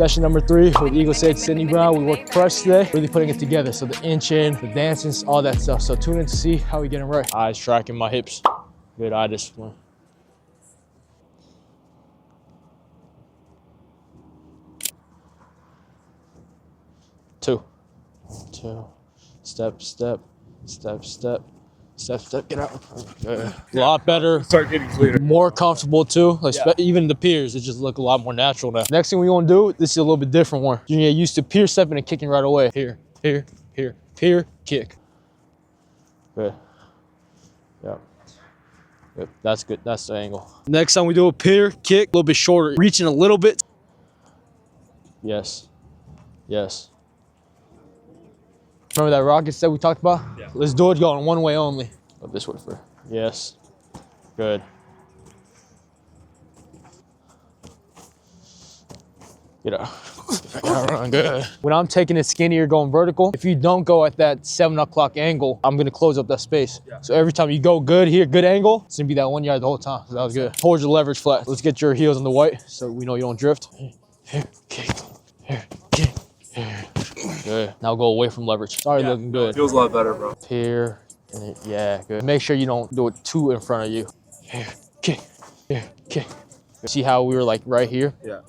Session number 3 with Eagle Sage Sydney Brown. We worked press today, really putting it together. So the inch in, the dancing, all that stuff. So tune in to see how we getting right. Eyes tracking my hips. Good eye discipline. Two. Step, step, step, step. Step, step, get out. A lot better. Start getting cleaner. More comfortable too. Like even the piers, it just look a lot more natural now. Next thing we gonna do, this is a little bit different one. You're gonna get used to pier stepping and kicking right away. Here, here, here, pier, kick. Good. Yep. Good. That's good. That's the angle. Next time we do a pier, kick, a little bit shorter, reaching a little bit. Yes. Yes. Remember that rocket step we talked about? Yeah. Let's do it going one way only. Go this way for. Yes. Good. Get out. Run. Good. When I'm taking it skinnier, going vertical, if you don't go at that 7 o'clock angle, I'm gonna close up that space. Yeah. So every time you go good here, good angle, it's gonna be that 1 yard the whole time. So that was good. Hold your leverage flat. Let's get your heels on the white so we know you don't drift. Here, kick. Here, kick. Here. Good. Now go away from leverage. Sorry, looking good. Feels a lot better, bro. Here. Yeah, good. Make sure you don't do it too in front of you. Here, kick. Here, kick. See how we were like right here? Yeah.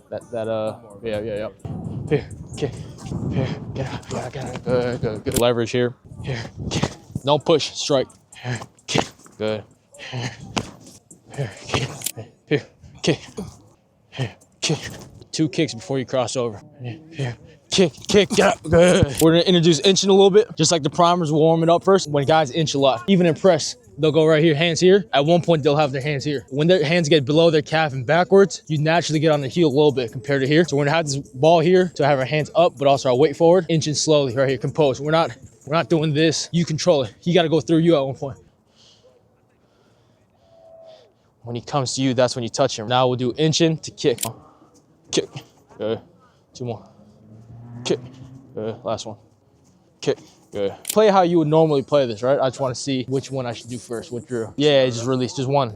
Yeah. Here, kick. Here, get out. Good. Leverage here. Here, kick. Don't push, strike. Here, kick. Good. Here, kick. Here, kick. Here, kick. 2 kicks before you cross over. Here. Kick, get up, good. We're gonna introduce inching a little bit. Just like the primers, we'll warm it up first. When guys inch a lot, even in press, they'll go right here, hands here. At one point, they'll have their hands here. When their hands get below their calf and backwards, you naturally get on the heel a little bit compared to here. So we're gonna have this ball here to have our hands up, but also our weight forward, inching slowly right here, composed. We're not doing this. You control it. He gotta go through you at one point. When he comes to you, that's when you touch him. Now we'll do inching to kick. Kick, good. 2 more. Kick, good. Last one. Kick, good. Play how you would normally play this, right? I just want to see which one I should do first, what drill. Yeah, just release, just one.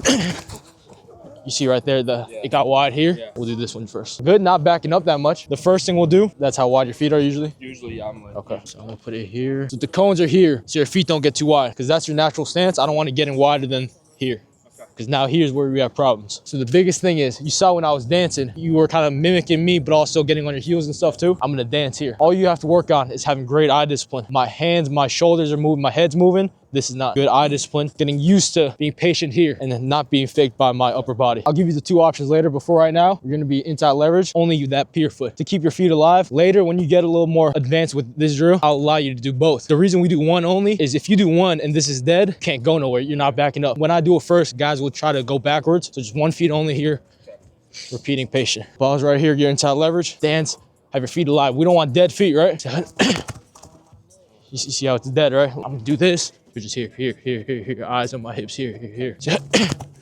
You see right there, it got wide here. Yeah. We'll do this one first. Good, not backing up that much. The first thing we'll do, that's how wide your feet are usually? Usually, yeah, I'm like. Okay, so I'm gonna put it here. So the cones are here, so your feet don't get too wide, because that's your natural stance. I don't want to get in wider than here. Because now here's where we have problems. So the biggest thing is, you saw when I was dancing, you were kind of mimicking me, but also getting on your heels and stuff too. I'm gonna dance here. All you have to work on is having great eye discipline. My hands, my shoulders are moving, my head's moving. This is not good eye discipline. Getting used to being patient here and then not being faked by my upper body. I'll give you the 2 options later, but for right now, you're gonna be inside leverage, only that pier foot. To keep your feet alive, later when you get a little more advanced with this drill, I'll allow you to do both. The reason we do one only is if you do one and this is dead, can't go nowhere, you're not backing up. When I do it first, guys will try to go backwards. So just 1 feet only here, repeating patient. Balls right here, you're inside leverage, dance, have your feet alive. We don't want dead feet, right? You see how it's dead, right? I'm gonna do this. You're just here. Eyes on my hips, here. Keep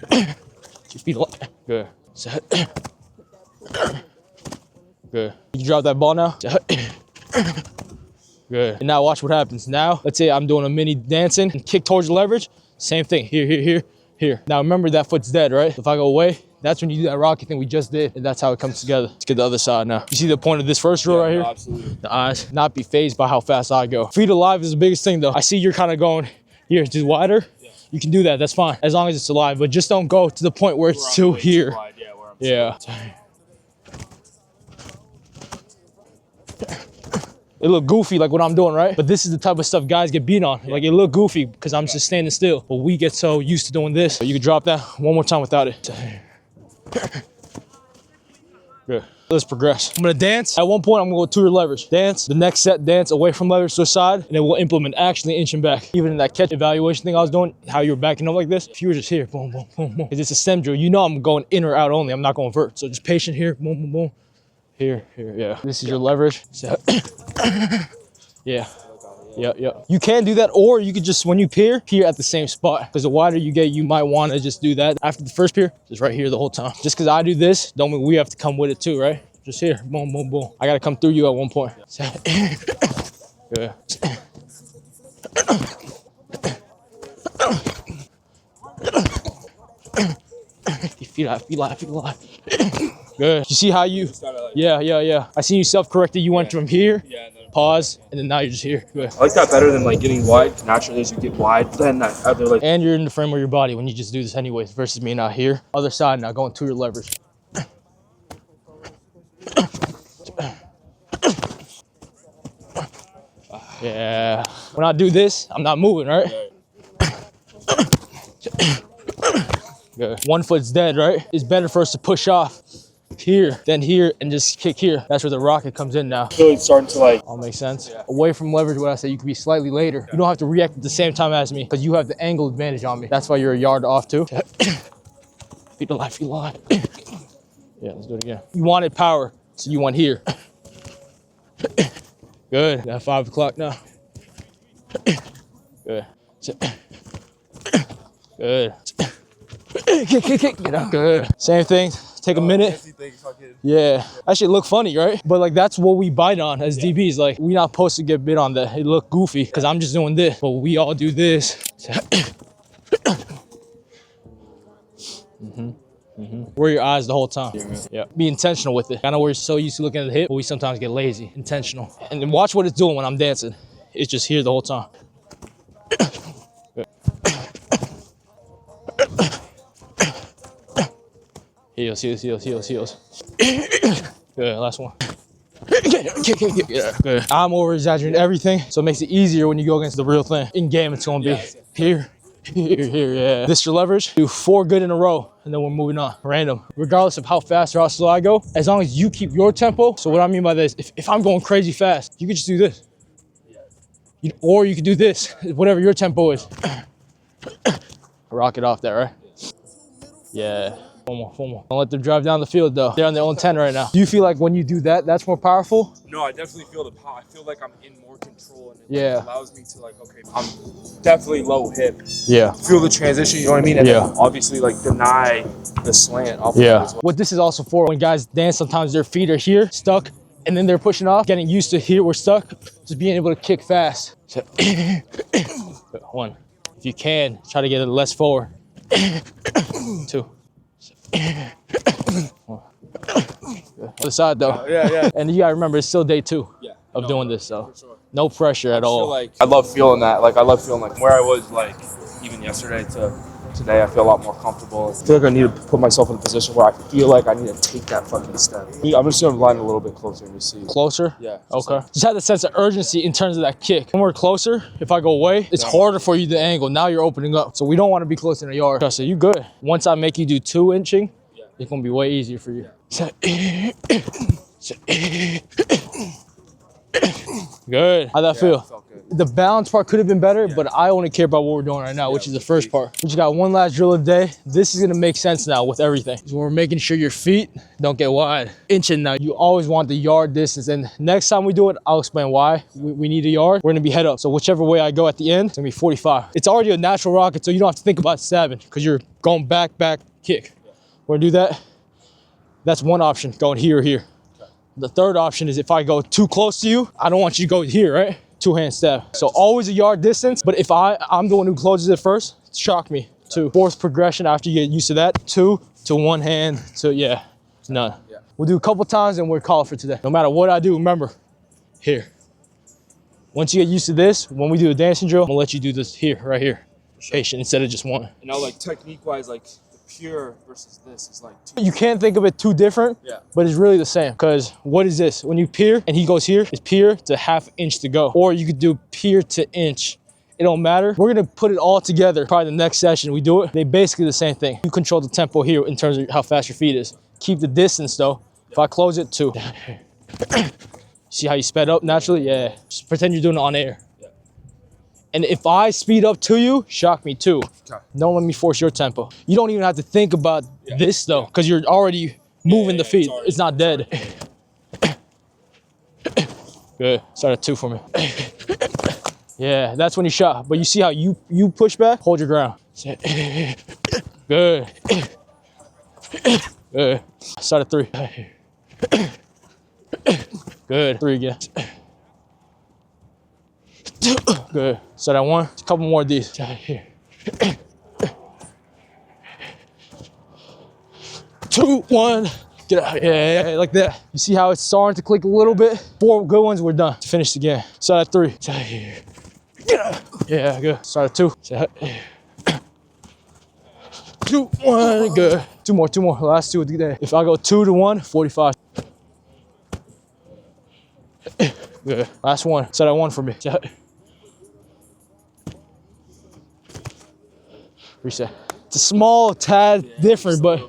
your feet alive. Good. Good. You drop that ball now. Good. And now watch what happens. Now, let's say I'm doing a mini dancing and kick towards the leverage. Same thing. Here. Now remember that foot's dead, right? If I go away, that's when you do that rocket thing we just did, and that's how it comes together. Let's get the other side now. You see the point of this first drill right here? Absolutely. The eyes, not be fazed by how fast I go. Feet alive is the biggest thing though. I see you're kind of going here, just wider. Yeah. You can do that, that's fine, as long as it's alive, but just don't go to the point where it's still here. Wide, yeah. It look goofy like what I'm doing, right? But this is the type of stuff guys get beat on. Like it look goofy because I'm just standing still, but we get so used to doing this. You can drop that one more time without it. Good. Let's progress. I'm gonna dance. At one point, I'm gonna go to your leverage. Dance. The next set, dance away from leverage to the side, and then we'll implement actually inching back. Even in that catch evaluation thing I was doing, how you were backing up like this, if you were just here, boom, boom, boom, boom. Because it's a stem drill. You know I'm going in or out only. I'm not going vert. So just patient here, boom, boom, boom. Here, yeah. This is your leverage. Yeah. Yep. You can do that, or you could just, when you pier at the same spot. Because the wider you get, you might want to just do that. After the first pier, just right here the whole time. Just because I do this, don't mean we have to come with it too, right? Just here, boom, boom, boom. I got to come through you at one point. Good. Feet alive. Good. You see how you, yeah. I see you self-corrected. You went from here, pause, and then now you're just here. Good. I like that better than like getting wide. Naturally, as you get wide, then that other like. And you're in the frame of your body when you just do this anyways, versus me not here. Other side now, going to your leverage. Yeah. When I do this, I'm not moving, right? Good. One foot's dead, right? It's better for us to push off here than here and just kick here. That's where the rocket comes in now. Really starting to like. All makes sense. Yeah. Away from leverage, what I say, you can be slightly later. Yeah. You don't have to react at the same time as me because you have the angle advantage on me. That's why you're a yard off too. Feet alive, feet alive. Yeah, let's do it again. You wanted power, so you went here. Good. Got 5 o'clock now. Good. Good. Kick. Get out. Good. Same thing. Take a minute. Yeah. That shit look funny, right? But like that's what we bite on as DBs. Like we not supposed to get bit on that. It look goofy because I'm just doing this, but we all do this. Wear your eyes the whole time. Yeah. Be intentional with it. I know we're so used to looking at the hip, but we sometimes get lazy. Intentional. And then watch what it's doing when I'm dancing. It's just here the whole time. Heels. Good, last one. Yeah, good. I'm over exaggerating everything, so it makes it easier when you go against the real thing. In game, it's gonna be here, yeah. This is your leverage. Do 4 good in a row, and then we're moving on. Random. Regardless of how fast or how slow I go, as long as you keep your tempo. So what I mean by this, if I'm going crazy fast, you could just do this. Or you could do this, whatever your tempo is. Rock it off that, right? Yeah. One more. Don't let them drive down the field though. They're on their own 10 right now. Do you feel like when you do that, that's more powerful? No, I definitely feel the power. I feel like I'm in more control and it like, allows me to like, okay, I'm definitely low hip. Yeah. Feel the transition, you know what I mean? And then obviously like deny the slant off of it as well. What this is also for, when guys dance, sometimes their feet are here, stuck, and then they're pushing off, getting used to here, we're stuck, just being able to kick fast. So, 1. If you can, try to get it less forward. 2. Other side though. Yeah. And you gotta remember, it's still day 2 of doing this, so no pressure at all. Like, I love feeling that. Like I love feeling like where I was like even yesterday to today. I feel a lot more comfortable. I feel like I need to put myself in a position where I feel like I need to take that fucking step. I'm just gonna line a little bit closer and just see. Closer? Yeah. Okay. Just have the sense of urgency in terms of that kick. When we're closer, if I go away, it's harder for you to angle. Now you're opening up. So we don't want to be close in the yard. So you good. Once I make you do 2 inching, it's gonna be way easier for you. Good. How'd that feel? Felt good. The balance part could have been better, but I only care about what we're doing right now, which is the first part. We just got one last drill of the day. This is gonna make sense now with everything. So we're making sure your feet don't get wide. Inching now, you always want the yard distance. And next time we do it, I'll explain why we need a yard. We're gonna be head up. So whichever way I go at the end, it's gonna be 45. It's already a natural rocket, so you don't have to think about stabbing because you're going back, kick. We're gonna do that. That's one option, going here or here. The third option is if I go too close to you, I don't want you to go here, right? 2-hand stab. So always a yard distance, but if I'm the one who closes it first, shock me. 2. Fourth progression after you get used to that. 2 to 1 hand to, none. We'll do a couple times and we're called for today. No matter what I do, remember, here. Once you get used to this, when we do a dancing drill, I'm gonna let you do this here, right here. Patient instead of just one. And now like technique-wise, like pure versus this is like 2. You can't think of it too different, but it's really the same. Because what is this? When you peer and he goes here, it's peer to 1/2 inch to go. Or you could do peer to inch. It don't matter. We're gonna put it all together. Probably the next session we do it. They basically the same thing. You control the tempo here in terms of how fast your feet is. Keep the distance though. If I close it, 2. See how you sped up naturally? Yeah. Just pretend you're doing it on air. And if I speed up to you, shock me too. Don't let me force your tempo. You don't even have to think about this though, because you're already moving the feet. It's not dead. Good. Start at 2 for me. Yeah, that's when you shot. But you see how you push back? Hold your ground. Good. Good. Start at 3. Good. 3 again. Good. Start at 1. A couple more of these. Here. 2, 1. Get out. Yeah, like that. You see how it's starting to click a little bit? 4 good ones, we're done. To finish the game. Start at 3. Get out. Yeah, good. Start at 2. 2, 1, good. 2 more. Last 2 of the day. If I go 2 to 1, 45. Good. Last one. Start at 1 for me. Reset. It's a small tad different, but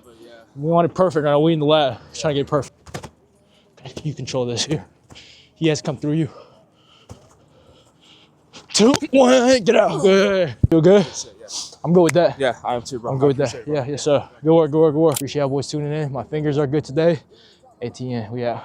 we want it perfect. Now we in the lab. Just trying to get it perfect. Okay, you control this here. He has to come through you. 2, 1, get out. Good. Feel good? I'm good with that. Yeah, I am too, bro. I'm good with that. Yeah, yes, sir. Good work. Appreciate y'all boys tuning in. My fingers are good today. ATN, we out.